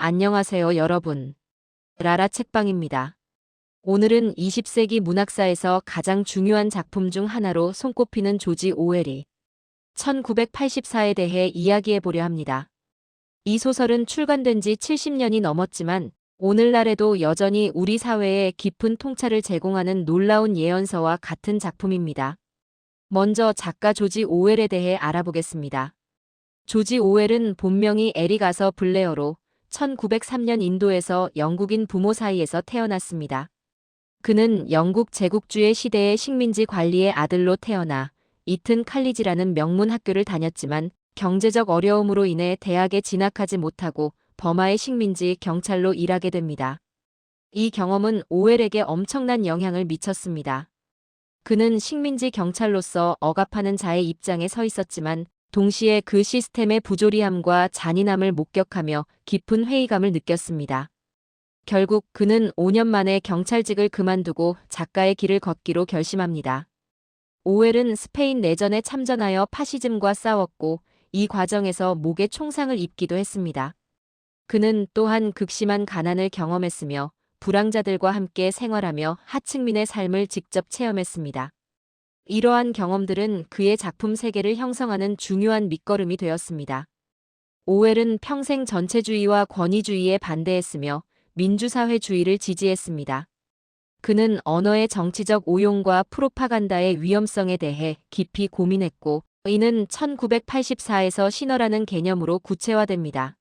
안녕하세요, 여러분. 라라 책방입니다. 오늘은 20세기 문학사에서 가장 중요한 작품 중 하나로 손꼽히는 조지 오웰이 1984에 대해 이야기해 보려 합니다. 이 소설은 출간된 지 70년이 넘었지만 오늘날에도 여전히 우리 사회에 깊은 통찰을 제공하는 놀라운 예언서와 같은 작품입니다. 먼저 작가 조지 오웰에 대해 알아보겠습니다. 조지 오웰은 본명이 에릭 아서 블레어로 1903년 인도에서 영국인 부모 사이에서 태어났습니다. 그는 영국 제국주의 시대의 식민지 관리의 아들로 태어나 이튼 칼리지라는 명문 학교를 다녔지만 경제적 어려움으로 인해 대학에 진학하지 못하고 버마의 식민지 경찰로 일하게 됩니다. 이 경험은 오웰에게 엄청난 영향을 미쳤습니다. 그는 식민지 경찰로서 억압하는 자의 입장에 서 있었지만 동시에 그 시스템의 부조리함과 잔인함을 목격하며 깊은 회의감을 느꼈습니다. 결국 그는 5년 만에 경찰직을 그만두고 작가의 길을 걷기로 결심합니다. 오웰은 스페인 내전에 참전하여 파시즘과 싸웠고 이 과정에서 목에 총상을 입기도 했습니다. 그는 또한 극심한 가난을 경험했으며 불황자들과 함께 생활하며 하층민의 삶을 직접 체험했습니다. 이러한 경험들은 그의 작품 세계를 형성하는 중요한 밑거름이 되었습니다. 오웰은 평생 전체주의와 권위주의에 반대했으며 민주사회주의를 지지했습니다. 그는 언어의 정치적 오용과 프로파간다의 위험성에 대해 깊이 고민했고 이는 1984에서 신어라는 개념으로 구체화됩니다.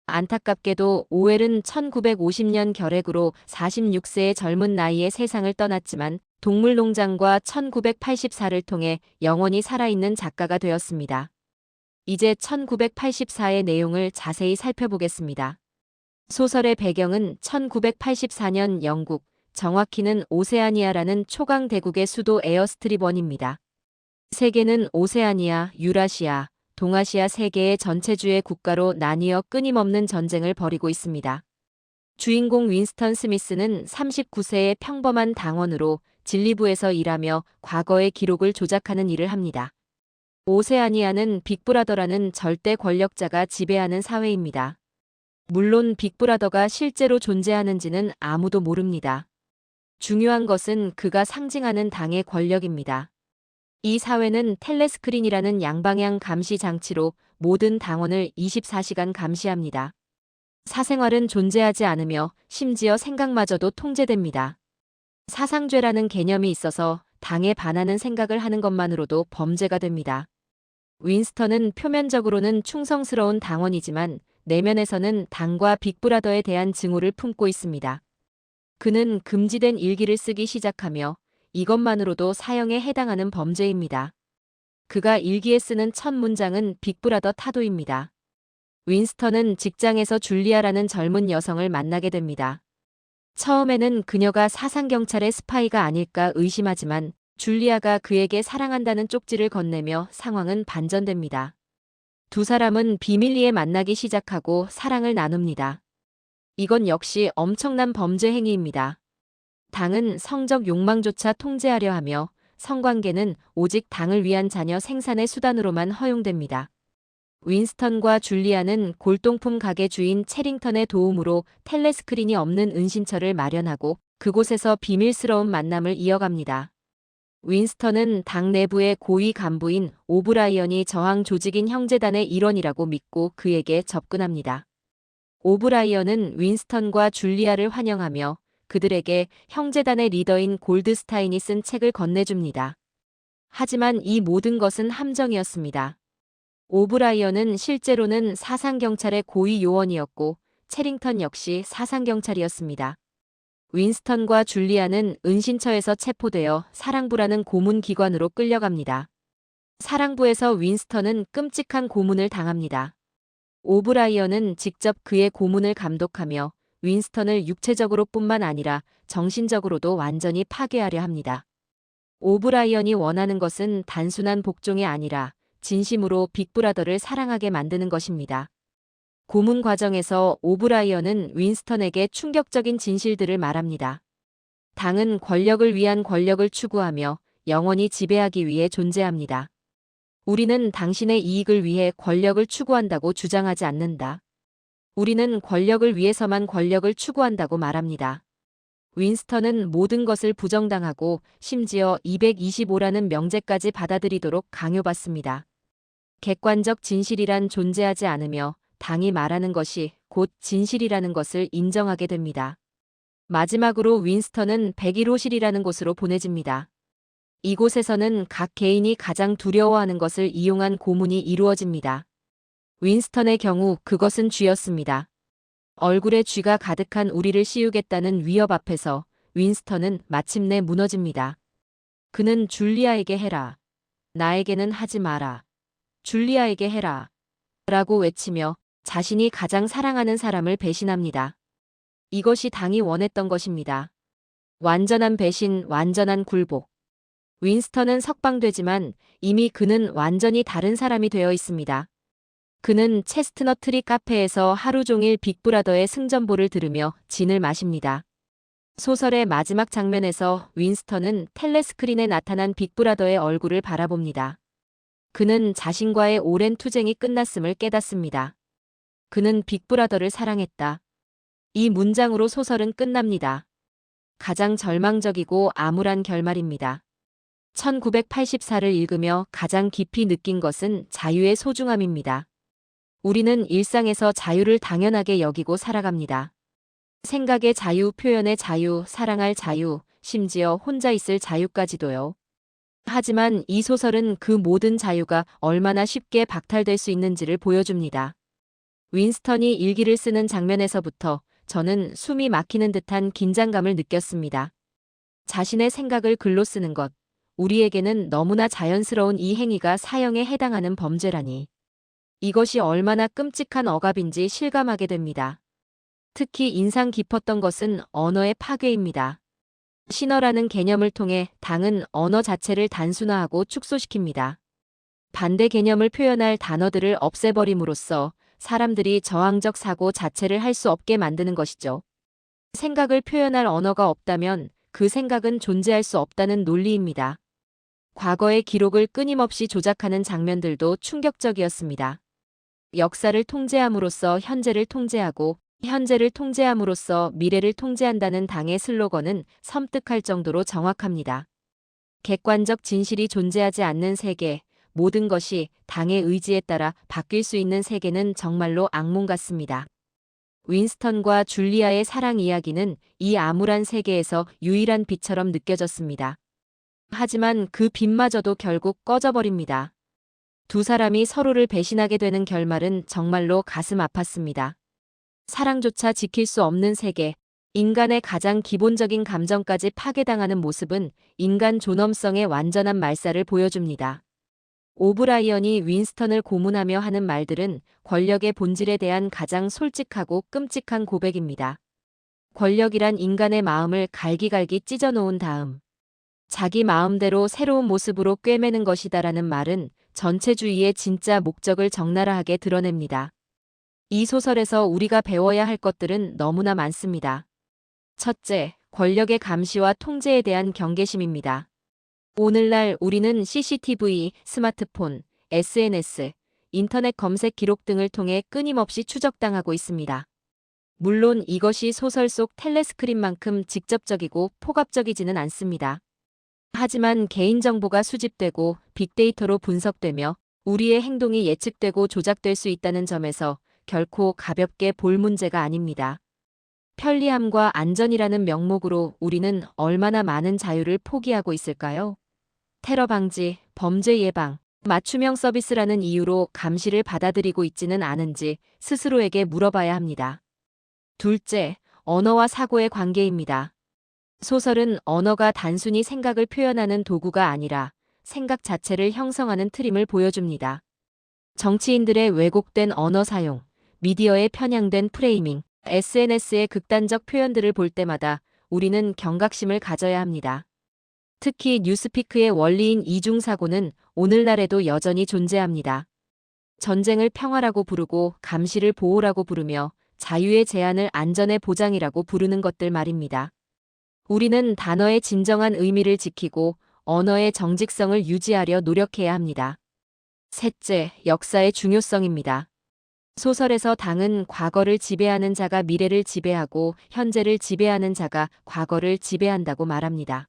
안타깝게도 오웰은 1950년 결핵으로 46세의 젊은 나이에 세상을 떠났지만 동물농장과 1984를 통해 영원히 살아있는 작가가 되었습니다. 이제 1984의 내용을 자세히 살펴보겠습니다. 소설의 배경은 1984년 영국, 정확히는 오세아니아라는 초강 대국의 수도 에어스트리번입니다. 세계는 오세아니아, 유라시아, 동아시아 세 개의 전체주의 국가로 나뉘어 끊임없는 전쟁을 벌이고 있습니다. 주인공 윈스턴 스미스는 39세의 평범한 당원으로 진리부에서 일하며 과거의 기록을 조작하는 일을 합니다. 오세아니아는 빅브라더라는 절대 권력자가 지배하는 사회입니다. 물론 빅브라더가 실제로 존재하는지는 아무도 모릅니다. 중요한 것은 그가 상징하는 당의 권력입니다. 이 사회는 텔레스크린이라는 양방향 감시 장치로 모든 당원을 24시간 감시합니다. 사생활은 존재하지 않으며 심지어 생각마저도 통제됩니다. 사상죄라는 개념이 있어서 당에 반하는 생각을 하는 것만으로도 범죄가 됩니다. 윈스턴은 표면적으로는 충성스러운 당원이지만 내면에서는 당과 빅브라더에 대한 증오를 품고 있습니다. 그는 금지된 일기를 쓰기 시작하며 이것만으로도 사형에 해당하는 범죄입니다. 그가 일기에 쓰는 첫 문장은 빅브라더 타도입니다. 윈스턴은 직장에서 줄리아라는 젊은 여성을 만나게 됩니다. 처음에는 그녀가 사상경찰의 스파이가 아닐까 의심하지만 줄리아가 그에게 사랑한다는 쪽지를 건네며 상황은 반전됩니다. 두 사람은 비밀리에 만나기 시작하고 사랑을 나눕니다. 이건 역시 엄청난 범죄 행위입니다. 당은 성적 욕망조차 통제하려 하며 성관계는 오직 당을 위한 자녀 생산의 수단으로만 허용됩니다. 윈스턴과 줄리아는 골동품 가게 주인 체링턴의 도움으로 텔레스크린이 없는 은신처를 마련하고 그곳에서 비밀스러운 만남을 이어갑니다. 윈스턴은 당 내부의 고위 간부인 오브라이언이 저항 조직인 형제단의 일원이라고 믿고 그에게 접근합니다. 오브라이언은 윈스턴과 줄리아를 환영하며 그들에게 형제단의 리더인 골드스타인이 쓴 책을 건네줍니다. 하지만 이 모든 것은 함정이었습니다. 오브라이언은 실제로는 사상경찰의 고위 요원이었고 체링턴 역시 사상경찰이었습니다. 윈스턴과 줄리아는 은신처에서 체포되어 사랑부라는 고문기관으로 끌려갑니다. 사랑부에서 윈스턴은 끔찍한 고문을 당합니다. 오브라이언은 직접 그의 고문을 감독하며 윈스턴을 육체적으로 뿐만 아니라 정신적으로도 완전히 파괴하려 합니다. 오브라이언이 원하는 것은 단순한 복종이 아니라 진심으로 빅브라더를 사랑하게 만드는 것입니다. 고문 과정에서 오브라이언은 윈스턴에게 충격적인 진실들을 말합니다. 당은 권력을 위한 권력을 추구하며 영원히 지배하기 위해 존재합니다. 우리는 당신의 이익을 위해 권력을 추구한다고 주장하지 않는다. 우리는 권력을 위해서만 권력을 추구한다고 말합니다. 윈스턴은 모든 것을 부정당하고 심지어 225라는 명제까지 받아들이도록 강요받습니다. 객관적 진실이란 존재하지 않으며 당이 말하는 것이 곧 진실이라는 것을 인정하게 됩니다. 마지막으로 윈스턴은 101호실이라는 곳으로 보내집니다. 이곳에서는 각 개인이 가장 두려워하는 것을 이용한 고문이 이루어집니다. 윈스턴의 경우 그것은 쥐였습니다. 얼굴에 쥐가 가득한 우리를 씌우겠다는 위협 앞에서 윈스턴은 마침내 무너집니다. 그는 줄리아에게 해라. 나에게는 하지 마라. 줄리아에게 해라. 라고 외치며 자신이 가장 사랑하는 사람을 배신합니다. 이것이 당이 원했던 것입니다. 완전한 배신, 완전한 굴복. 윈스턴은 석방되지만 이미 그는 완전히 다른 사람이 되어 있습니다. 그는 체스트넛 트리 카페에서 하루 종일 빅브라더의 승전보를 들으며 진을 마십니다. 소설의 마지막 장면에서 윈스턴은 텔레스크린에 나타난 빅브라더의 얼굴을 바라봅니다. 그는 자신과의 오랜 투쟁이 끝났음을 깨닫습니다. 그는 빅브라더를 사랑했다. 이 문장으로 소설은 끝납니다. 가장 절망적이고 암울한 결말입니다. 1984를 읽으며 가장 깊이 느낀 것은 자유의 소중함입니다. 우리는 일상에서 자유를 당연하게 여기고 살아갑니다. 생각의 자유, 표현의 자유, 사랑할 자유, 심지어 혼자 있을 자유까지도요. 하지만 이 소설은 그 모든 자유가 얼마나 쉽게 박탈될 수 있는지를 보여줍니다. 윈스턴이 일기를 쓰는 장면에서부터 저는 숨이 막히는 듯한 긴장감을 느꼈습니다. 자신의 생각을 글로 쓰는 것, 우리에게는 너무나 자연스러운 이 행위가 사형에 해당하는 범죄라니. 이것이 얼마나 끔찍한 억압인지 실감하게 됩니다. 특히 인상 깊었던 것은 언어의 파괴입니다. 신어라는 개념을 통해 당은 언어 자체를 단순화하고 축소시킵니다. 반대 개념을 표현할 단어들을 없애버림으로써 사람들이 저항적 사고 자체를 할 수 없게 만드는 것이죠. 생각을 표현할 언어가 없다면 그 생각은 존재할 수 없다는 논리입니다. 과거의 기록을 끊임없이 조작하는 장면들도 충격적이었습니다. 역사를 통제함으로써 현재를 통제하고 현재를 통제함으로써 미래를 통제한다는 당의 슬로건은 섬뜩할 정도로 정확합니다. 객관적 진실이 존재하지 않는 세계, 모든 것이 당의 의지에 따라 바뀔 수 있는 세계는 정말로 악몽 같습니다. 윈스턴과 줄리아의 사랑 이야기는 이 암울한 세계에서 유일한 빛처럼 느껴졌습니다. 하지만 그 빛마저도 결국 꺼져버립니다. 두 사람이 서로를 배신하게 되는 결말은 정말로 가슴 아팠습니다. 사랑조차 지킬 수 없는 세계, 인간의 가장 기본적인 감정까지 파괴당하는 모습은 인간 존엄성의 완전한 말살을 보여줍니다. 오브라이언이 윈스턴을 고문하며 하는 말들은 권력의 본질에 대한 가장 솔직하고 끔찍한 고백입니다. 권력이란 인간의 마음을 갈기갈기 찢어놓은 다음 자기 마음대로 새로운 모습으로 꿰매는 것이다라는 말은 전체주의의 진짜 목적을 적나라하게 드러냅니다. 이 소설에서 우리가 배워야 할 것들은 너무나 많습니다. 첫째, 권력의 감시와 통제에 대한 경계심입니다. 오늘날 우리는 CCTV, 스마트폰, SNS, 인터넷 검색 기록 등을 통해 끊임없이 추적당하고 있습니다. 물론 이것이 소설 속 텔레스크린만큼 직접적이고 포괄적이지는 않습니다. 하지만 개인정보가 수집되고 빅데이터로 분석되며 우리의 행동이 예측되고 조작될 수 있다는 점에서 결코 가볍게 볼 문제가 아닙니다. 편리함과 안전이라는 명목으로 우리는 얼마나 많은 자유를 포기하고 있을까요? 테러 방지, 범죄 예방, 맞춤형 서비스라는 이유로 감시를 받아들이고 있지는 않은지 스스로에게 물어봐야 합니다. 둘째, 언어와 사고의 관계입니다. 소설은 언어가 단순히 생각을 표현하는 도구가 아니라 생각 자체를 형성하는 트림을 보여줍니다. 정치인들의 왜곡된 언어 사용, 미디어의 편향된 프레이밍, SNS의 극단적 표현들을 볼 때마다 우리는 경각심을 가져야 합니다. 특히 뉴스피크의 원리인 이중사고는 오늘날에도 여전히 존재합니다. 전쟁을 평화라고 부르고 감시를 보호라고 부르며 자유의 제한을 안전의 보장이라고 부르는 것들 말입니다. 우리는 단어의 진정한 의미를 지키고 언어의 정직성을 유지하려 노력해야 합니다. 셋째, 역사의 중요성입니다. 소설에서 당은 과거를 지배하는 자가 미래를 지배하고 현재를 지배하는 자가 과거를 지배한다고 말합니다.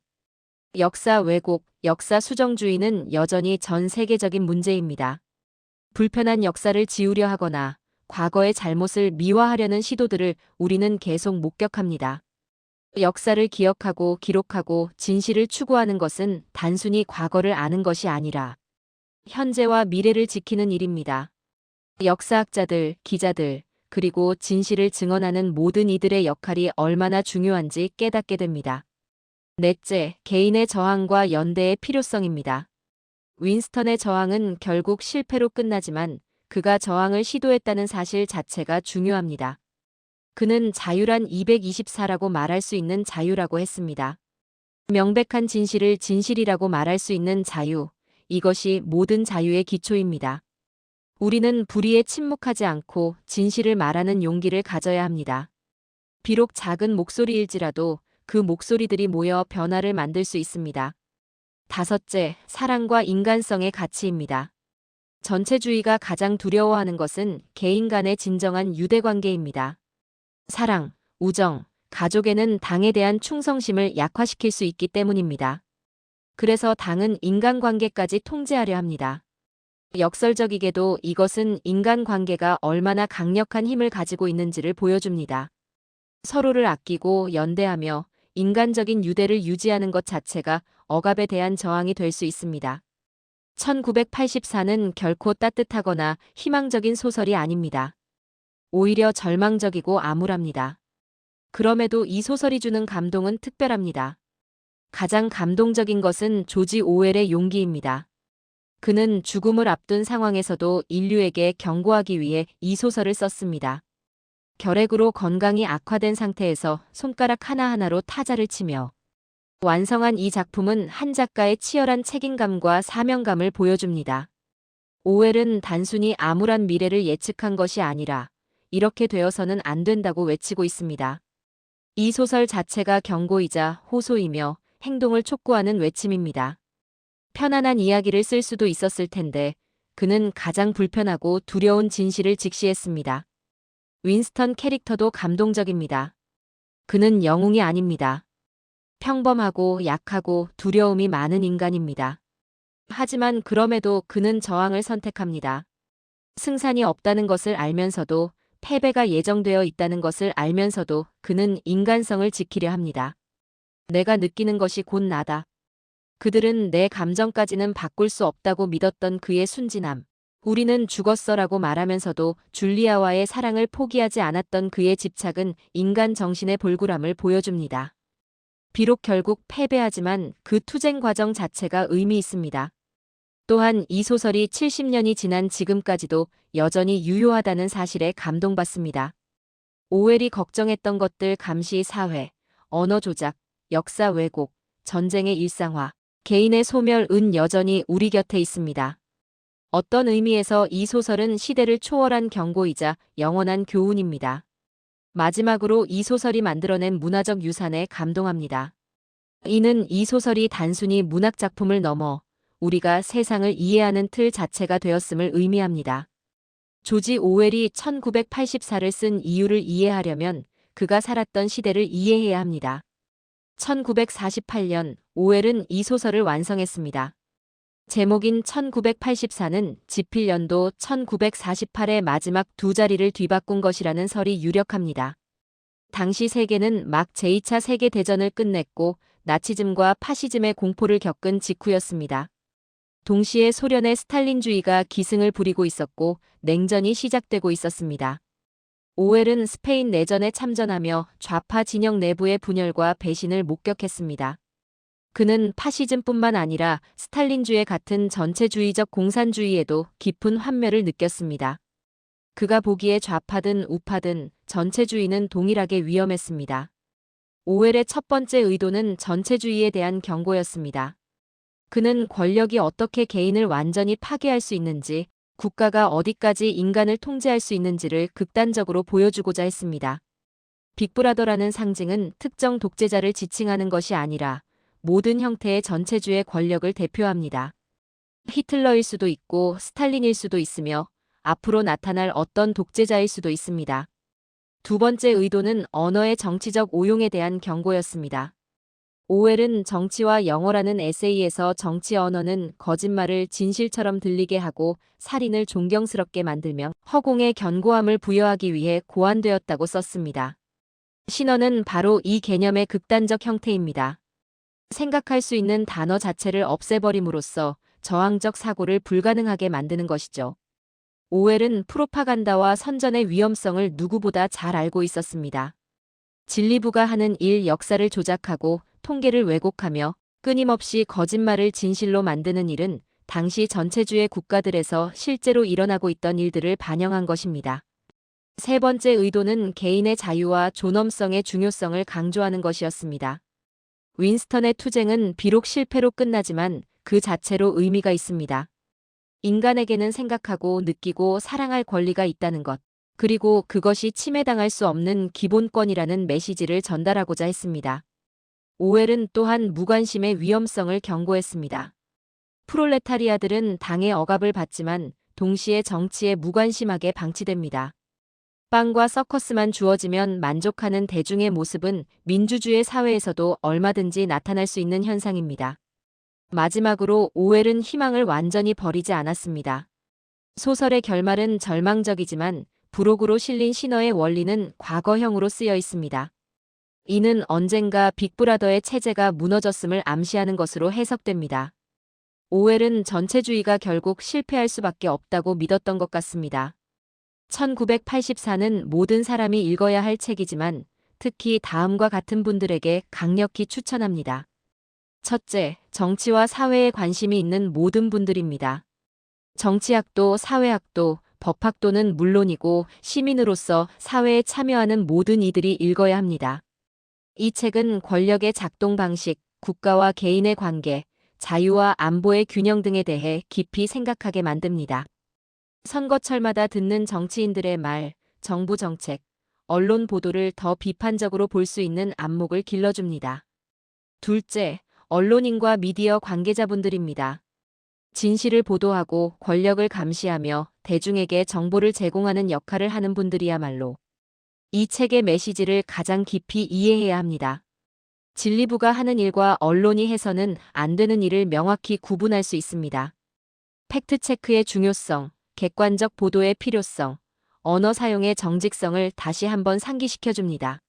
역사 왜곡, 역사 수정주의는 여전히 전 세계적인 문제입니다. 불편한 역사를 지우려 하거나 과거의 잘못을 미화하려는 시도들을 우리는 계속 목격합니다. 역사를 기억하고 기록하고 진실을 추구하는 것은 단순히 과거를 아는 것이 아니라 현재와 미래를 지키는 일입니다. 역사학자들, 기자들, 그리고 진실을 증언하는 모든 이들의 역할이 얼마나 중요한지 깨닫게 됩니다. 넷째, 개인의 저항과 연대의 필요성입니다. 윈스턴의 저항은 결국 실패로 끝나지만 그가 저항을 시도했다는 사실 자체가 중요합니다. 그는 자유란 224라고 말할 수 있는 자유라고 했습니다. 명백한 진실을 진실이라고 말할 수 있는 자유, 이것이 모든 자유의 기초입니다. 우리는 불의에 침묵하지 않고 진실을 말하는 용기를 가져야 합니다. 비록 작은 목소리일지라도 그 목소리들이 모여 변화를 만들 수 있습니다. 다섯째, 사랑과 인간성의 가치입니다. 전체주의가 가장 두려워하는 것은 개인 간의 진정한 유대관계입니다. 사랑, 우정, 가족에는 당에 대한 충성심을 약화시킬 수 있기 때문입니다. 그래서 당은 인간관계까지 통제하려 합니다. 역설적이게도 이것은 인간관계가 얼마나 강력한 힘을 가지고 있는지를 보여줍니다. 서로를 아끼고 연대하며 인간적인 유대를 유지하는 것 자체가 억압에 대한 저항이 될 수 있습니다. 1984는 결코 따뜻하거나 희망적인 소설이 아닙니다. 오히려 절망적이고 암울합니다. 그럼에도 이 소설이 주는 감동은 특별합니다. 가장 감동적인 것은 조지 오웰의 용기입니다. 그는 죽음을 앞둔 상황에서도 인류에게 경고하기 위해 이 소설을 썼습니다. 결핵으로 건강이 악화된 상태에서 손가락 하나하나로 타자를 치며 완성한 이 작품은 한 작가의 치열한 책임감과 사명감을 보여줍니다. 오웰은 단순히 암울한 미래를 예측한 것이 아니라 이렇게 되어서는 안 된다고 외치고 있습니다. 이 소설 자체가 경고이자 호소이며 행동을 촉구하는 외침입니다. 편안한 이야기를 쓸 수도 있었을 텐데 그는 가장 불편하고 두려운 진실을 직시했습니다. 윈스턴 캐릭터도 감동적입니다. 그는 영웅이 아닙니다. 평범하고 약하고 두려움이 많은 인간입니다. 하지만 그럼에도 그는 저항을 선택합니다. 승산이 없다는 것을 알면서도 패배가 예정되어 있다는 것을 알면서도 그는 인간성을 지키려 합니다. 내가 느끼는 것이 곧 나다. 그들은 내 감정까지는 바꿀 수 없다고 믿었던 그의 순진함. 우리는 죽었어라고 말하면서도 줄리아와의 사랑을 포기하지 않았던 그의 집착은 인간 정신의 볼굴함을 보여줍니다. 비록 결국 패배하지만 그 투쟁 과정 자체가 의미 있습니다. 또한 이 소설이 70년이 지난 지금까지도 여전히 유효하다는 사실에 감동받습니다. 오웰이 걱정했던 것들 감시 사회, 언어 조작, 역사 왜곡, 전쟁의 일상화, 개인의 소멸은 여전히 우리 곁에 있습니다. 어떤 의미에서 이 소설은 시대를 초월한 경고이자 영원한 교훈입니다. 마지막으로 이 소설이 만들어낸 문화적 유산에 감동합니다. 이는 이 소설이 단순히 문학 작품을 넘어 우리가 세상을 이해하는 틀 자체가 되었음을 의미합니다. 조지 오웰이 1984를 쓴 이유를 이해하려면 그가 살았던 시대를 이해해야 합니다. 1948년 오웰은 이 소설을 완성했습니다. 제목인 1984는 지필 연도 1948의 마지막 두 자리를 뒤바꾼 것이라는 설이 유력합니다. 당시 세계는 막 제2차 세계대전을 끝냈고 나치즘과 파시즘의 공포를 겪은 직후였습니다. 동시에 소련의 스탈린주의가 기승을 부리고 있었고 냉전이 시작되고 있었습니다. 오웰은 스페인 내전에 참전하며 좌파 진영 내부의 분열과 배신을 목격했습니다. 그는 파시즘뿐만 아니라 스탈린주의 같은 전체주의적 공산주의에도 깊은 환멸을 느꼈습니다. 그가 보기에 좌파든 우파든 전체주의는 동일하게 위험했습니다. 오웰의 첫 번째 의도는 전체주의에 대한 경고였습니다. 그는 권력이 어떻게 개인을 완전히 파괴할 수 있는지, 국가가 어디까지 인간을 통제할 수 있는지를 극단적으로 보여주고자 했습니다. 빅브라더라는 상징은 특정 독재자를 지칭하는 것이 아니라 모든 형태의 전체주의 권력을 대표합니다. 히틀러일 수도 있고 스탈린일 수도 있으며 앞으로 나타날 어떤 독재자일 수도 있습니다. 두 번째 의도는 언어의 정치적 오용에 대한 경고였습니다. 오웰은 정치와 영어라는 에세이에서 정치 언어는 거짓말을 진실처럼 들리게 하고 살인을 존경스럽게 만들며 허공에 견고함을 부여하기 위해 고안되었다고 썼습니다. 신어는 바로 이 개념의 극단적 형태입니다. 생각할 수 있는 단어 자체를 없애버림으로써 저항적 사고를 불가능하게 만드는 것이죠. 오웰은 프로파간다와 선전의 위험성을 누구보다 잘 알고 있었습니다. 진리부가 하는 일 역사를 조작하고 통계를 왜곡하며 끊임없이 거짓말을 진실로 만드는 일은 당시 전체주의 국가들에서 실제로 일어나고 있던 일들을 반영한 것입니다. 세 번째 의도는 개인의 자유와 존엄성의 중요성을 강조하는 것이었습니다. 윈스턴의 투쟁은 비록 실패로 끝나지만 그 자체로 의미가 있습니다. 인간에게는 생각하고 느끼고 사랑할 권리가 있다는 것, 그리고 그것이 침해당할 수 없는 기본권이라는 메시지를 전달하고자 했습니다. 오웰은 또한 무관심의 위험성을 경고했습니다. 프롤레타리아들은 당의 억압을 받지만 동시에 정치에 무관심하게 방치됩니다. 빵과 서커스만 주어지면 만족하는 대중의 모습은 민주주의 사회에서도 얼마든지 나타날 수 있는 현상입니다. 마지막으로 오웰은 희망을 완전히 버리지 않았습니다. 소설의 결말은 절망적이지만 부록으로 실린 신어의 원리는 과거형으로 쓰여 있습니다. 이는 언젠가 빅브라더의 체제가 무너졌음을 암시하는 것으로 해석됩니다. 오웰은 전체주의가 결국 실패할 수밖에 없다고 믿었던 것 같습니다. 1984는 모든 사람이 읽어야 할 책이지만 특히 다음과 같은 분들에게 강력히 추천합니다. 첫째, 정치와 사회에 관심이 있는 모든 분들입니다. 정치학도 사회학도 법학도는 물론이고 시민으로서 사회에 참여하는 모든 이들이 읽어야 합니다. 이 책은 권력의 작동 방식, 국가와 개인의 관계, 자유와 안보의 균형 등에 대해 깊이 생각하게 만듭니다. 선거철마다 듣는 정치인들의 말, 정부 정책, 언론 보도를 더 비판적으로 볼 수 있는 안목을 길러줍니다. 둘째, 언론인과 미디어 관계자분들입니다. 진실을 보도하고 권력을 감시하며 대중에게 정보를 제공하는 역할을 하는 분들이야말로 이 책의 메시지를 가장 깊이 이해해야 합니다. 진리부가 하는 일과 언론이 해서는 안 되는 일을 명확히 구분할 수 있습니다. 팩트체크의 중요성, 객관적 보도의 필요성, 언어 사용의 정직성을 다시 한번 상기시켜줍니다.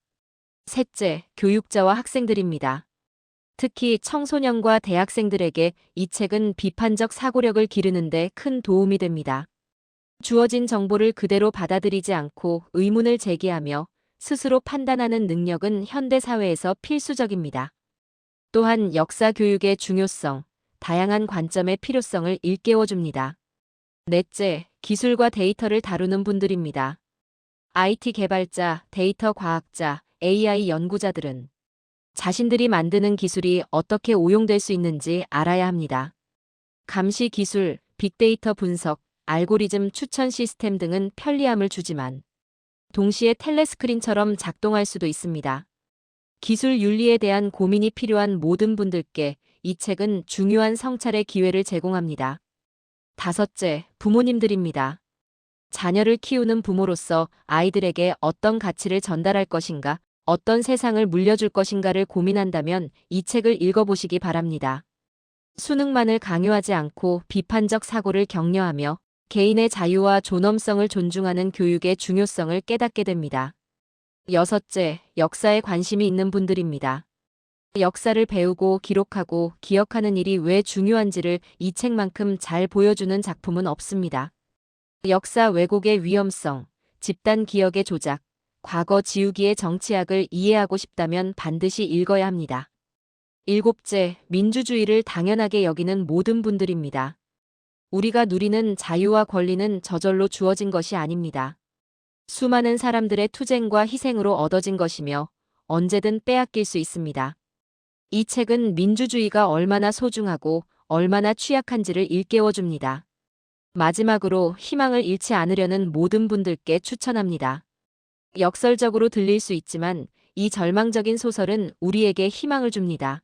셋째, 교육자와 학생들입니다. 특히 청소년과 대학생들에게 이 책은 비판적 사고력을 기르는데 큰 도움이 됩니다. 주어진 정보를 그대로 받아들이지 않고 의문을 제기하며 스스로 판단하는 능력은 현대 사회에서 필수적입니다. 또한 역사 교육의 중요성, 다양한 관점의 필요성을 일깨워줍니다. 넷째, 기술과 데이터를 다루는 분들입니다. IT 개발자, 데이터 과학자, AI 연구자들은 자신들이 만드는 기술이 어떻게 오용될 수 있는지 알아야 합니다. 감시 기술, 빅데이터 분석, 알고리즘 추천 시스템 등은 편리함을 주지만 동시에 텔레스크린처럼 작동할 수도 있습니다. 기술 윤리에 대한 고민이 필요한 모든 분들께 이 책은 중요한 성찰의 기회를 제공합니다. 다섯째, 부모님들입니다. 자녀를 키우는 부모로서 아이들에게 어떤 가치를 전달할 것인가, 어떤 세상을 물려줄 것인가를 고민한다면 이 책을 읽어보시기 바랍니다. 수능만을 강요하지 않고 비판적 사고를 격려하며 개인의 자유와 존엄성을 존중하는 교육의 중요성을 깨닫게 됩니다. 여섯째, 역사에 관심이 있는 분들입니다. 역사를 배우고 기록하고 기억하는 일이 왜 중요한지를 이 책만큼 잘 보여주는 작품은 없습니다. 역사 왜곡의 위험성, 집단 기억의 조작, 과거 지우기의 정치학을 이해하고 싶다면 반드시 읽어야 합니다. 일곱째, 민주주의를 당연하게 여기는 모든 분들입니다. 우리가 누리는 자유와 권리는 저절로 주어진 것이 아닙니다. 수많은 사람들의 투쟁과 희생으로 얻어진 것이며 언제든 빼앗길 수 있습니다. 이 책은 민주주의가 얼마나 소중하고 얼마나 취약한지를 일깨워줍니다. 마지막으로 희망을 잃지 않으려는 모든 분들께 추천합니다. 역설적으로 들릴 수 있지만 이 절망적인 소설은 우리에게 희망을 줍니다.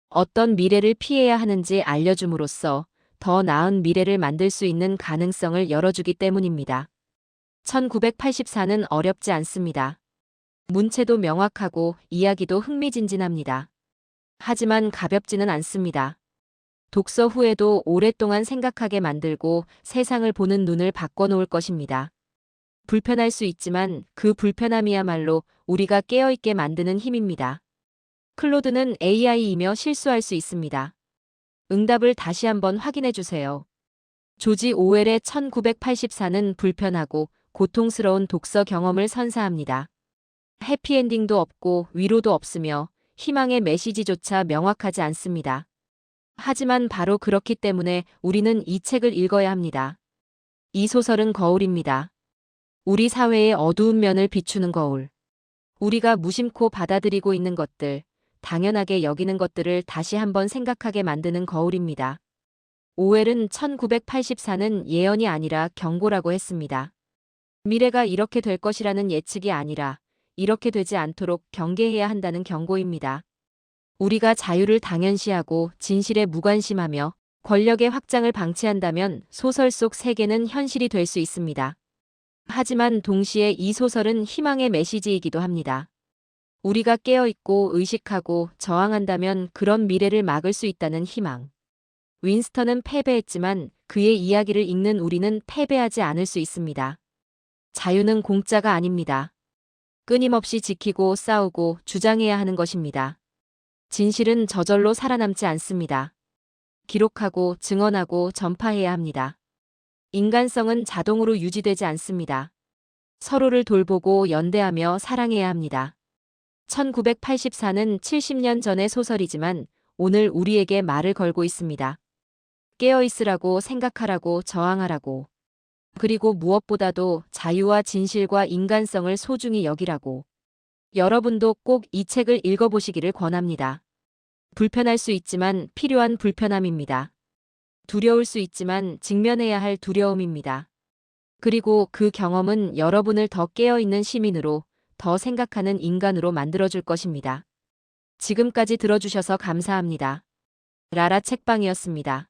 어떤 미래를 피해야 하는지 알려줌으로써 더 나은 미래를 만들 수 있는 가능성을 열어주기 때문입니다. 1984는 어렵지 않습니다. 문체도 명확하고 이야기도 흥미진진합니다. 하지만 가볍지는 않습니다. 독서 후에도 오랫동안 생각하게 만들고 세상을 보는 눈을 바꿔놓을 것입니다. 불편할 수 있지만 그 불편함이야말로 우리가 깨어있게 만드는 힘입니다. 클로드는 AI이며 실수할 수 있습니다. 응답을 다시 한번 확인해 주세요. 조지 오웰의 1984는 불편하고 고통스러운 독서 경험을 선사합니다. 해피엔딩도 없고 위로도 없으며 희망의 메시지조차 명확하지 않습니다. 하지만 바로 그렇기 때문에 우리는 이 책을 읽어야 합니다. 이 소설은 거울입니다. 우리 사회의 어두운 면을 비추는 거울. 우리가 무심코 받아들이고 있는 것들, 당연하게 여기는 것들을 다시 한번 생각하게 만드는 거울입니다. 오웰은 1984는 예언이 아니라 경고라고 했습니다. 미래가 이렇게 될 것이라는 예측이 아니라 이렇게 되지 않도록 경계해야 한다는 경고입니다. 우리가 자유를 당연시하고 진실에 무관심하며 권력의 확장을 방치한다면 소설 속 세계는 현실이 될 수 있습니다. 하지만 동시에 이 소설은 희망의 메시지이기도 합니다. 우리가 깨어있고 의식하고 저항한다면 그런 미래를 막을 수 있다는 희망. 윈스턴은 패배했지만 그의 이야기를 읽는 우리는 패배하지 않을 수 있습니다. 자유는 공짜가 아닙니다. 끊임없이 지키고 싸우고 주장해야 하는 것입니다. 진실은 저절로 살아남지 않습니다. 기록하고 증언하고 전파해야 합니다. 인간성은 자동으로 유지되지 않습니다. 서로를 돌보고 연대하며 사랑해야 합니다. 1984는 70년 전의 소설이지만 오늘 우리에게 말을 걸고 있습니다. 깨어있으라고 생각하라고 저항하라고. 그리고 무엇보다도 자유와 진실과 인간성을 소중히 여기라고. 여러분도 꼭 이 책을 읽어보시기를 권합니다. 불편할 수 있지만 필요한 불편함입니다. 두려울 수 있지만 직면해야 할 두려움입니다. 그리고 그 경험은 여러분을 더 깨어있는 시민으로, 더 생각하는 인간으로 만들어줄 것입니다. 지금까지 들어주셔서 감사합니다. 라라 책방이었습니다.